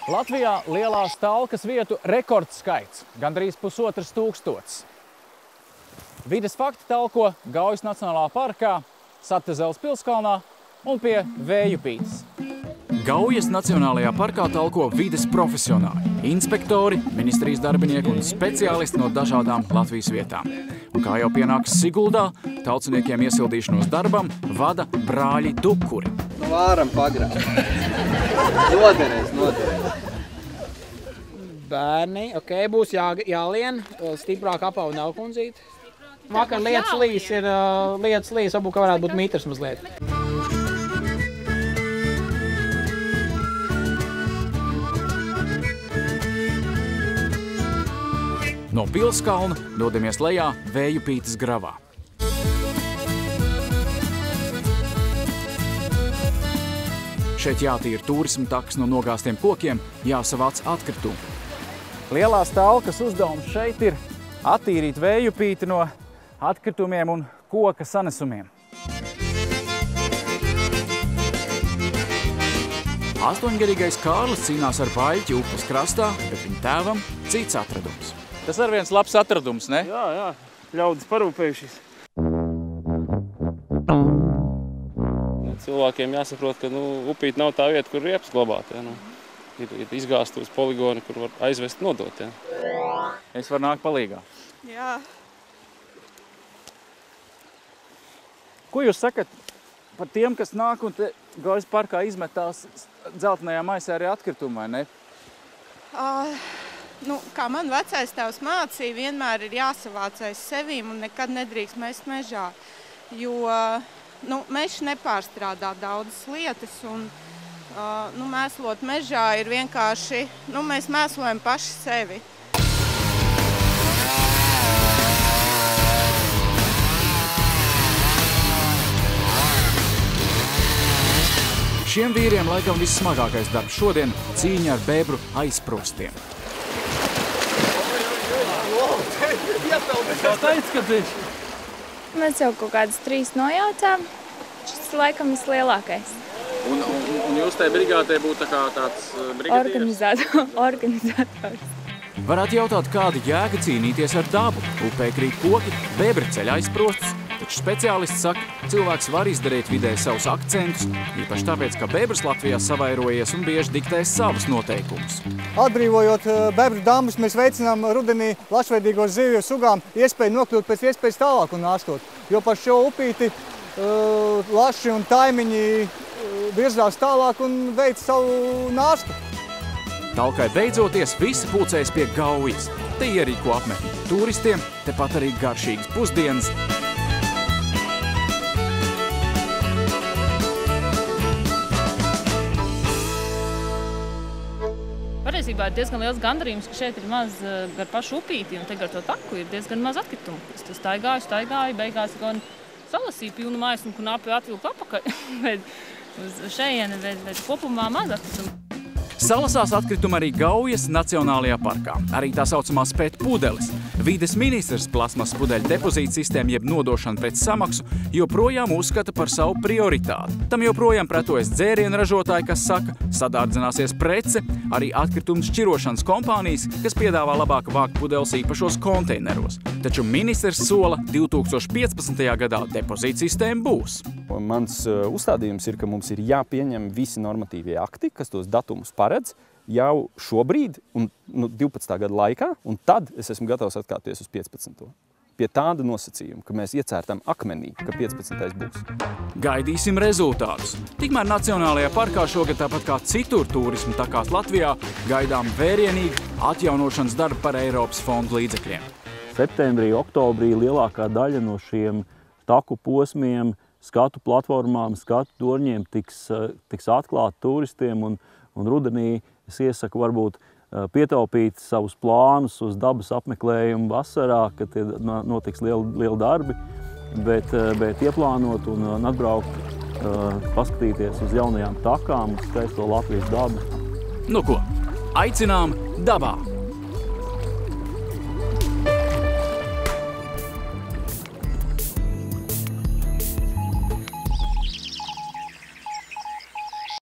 Latvijā lielās talkas vietu rekordskaits – gandrīz 1500. Vides fakti talko Gaujas Nacionālā parkā, Satezels Pilskalnā un pie Vējupītes. Gaujas Nacionālajā parkā talko vides profesionāļi, inspektori, ministrijas darbinieki un speciālisti no dažādām Latvijas vietām. Un kā jau pienāks Siguldā, tauciniekiem iesildīšanos darbam vada brāļi Dukuri. Nu, vāram pagrāt. Noderēs. Bērni, būs jālien, stiprāk apauga nav kundzīti. Vakar lietas līs, varbūt, ka varētu būt mitrs mazliet. No Pilskalna dodamies lejā Vējupītes gravā. Šeit jātīra turisma takas no nogāztiem kokiem, jāsavāc atkritumi. Lielās talkas uzdevums šeit ir attīrīt Vējupīti no atkritumiem un koka sanesumiem. 8-gadīgais Kārlis cīnās ar baļķi upes krastā, bet viņa tēvam cits atradums. Tas ir viens labs atradums, ne? Jā, ļaudis parūpējušies. Cilvēkiem jāsaprot, ka upīte nav tā vieta, kur riepas glabāt. Ja, ir izgāstos poligoni, kur var aizvest nodot. Ja. Es varu nākt palīgā. Jā. Ko jūs sakat par tiem, kas nāk un te Gaujas parkā izmetās dzeltenajā maisā arī atkritumi, vai ne? Kā man vecais tēvs mācīja, vienmēr ir jāsavāc aiz sevīm un nekad nedrīkst mest mežā. Jo mežs nepārstrādā daudzas lietas un mēslot mežā ir vienkārši, mēs mēslojam paši sevi. Šiem vīriem laikam vissmagākais darbs šodien – cīņa ar bebru aizprostiem. Mēs jau kaut kādas 3 nojaucām. Šis laikam vislielākais. Un jūs tajā brigādē būtu tāds brigadieris? Organizators. Varētu jautāt, kāda jēga cīnīties ar dabu. Upē krīt koki, bebri ceļ aizprostus, taču speciālisti saka, cilvēks var izdarīt vidē savus akcentus, īpaši tāpēc, ka bebrs Latvijā savairojies un bieži diktē savus noteikumus. Atbrīvojot bebru dambus, mēs veicinām rudenī lašveidīgos zivju sugām iespēju nokļūt pēc iespējas tālāk un nāstot. Jo par šo upīti laši un taimiņi virzās tālāk un veic savu nāstu. Talkai beidzoties, visi pulcējas pie Gaujas. Te ierīko apmetni turistiem, tepat arī garšīgas pusdienas. Patiesībā ir diezgan liels gandarījums, ka šeit ir maz gar pašu upīti un te gar to taku ir diezgan maz atkritumu. Es staigāju, beigās gan salasīju pilnu maisu un knapi atvilku apakaļ. Uz šejieni, bet kopumā maz atkritumu. Salasās atkritumi arī Gaujas Nacionālajā parkā. Arī tā saucamā spēt pudeles. Vides ministrs plasmas pudeļu depozītu sistēmu jeb nodošanu pret samaksu joprojām uzskata par savu prioritāti. Tam joprojām pretojas dzērienu ražotāji, kas saka, sadārdzināsies prece, arī atkritumu šķirošanas kompānijas, kas piedāvā labāk vākt pudeles īpašos konteineros. Taču ministrs sola 2015. gadā depozītu sistēma būs. Mans uzstādījums ir, ka mums ir jāpieņem visi normatīvie akti, kas tos datumus paredz jau šobrīd un 12. gada laikā, un tad es esmu gatavs atkāpties uz 15. Pie tāda nosacījuma, ka mēs iecērtam akmenī, ka 15. būs. Gaidīsim rezultātus. Tikmēr Nacionālajā parkā šogad tāpat kā citur turismu takās Latvijā gaidām vērienīgi atjaunošanas darbu par Eiropas fondu līdzekļiem. Septembrī, oktobrī lielākā daļa no šiem taku posmiem, skatu platformām, skatu torņiem tiks atklāti turistiem un rudenī es iesaku varbūt pietaupīt savus plānus uz dabas apmeklējumu vasarā, kad notiks lieli darbi, bet ieplānot un atbraukt, paskatīties uz jaunajām takām, uz skaisto Latvijas dabu. Nu ko, aicinām dabā!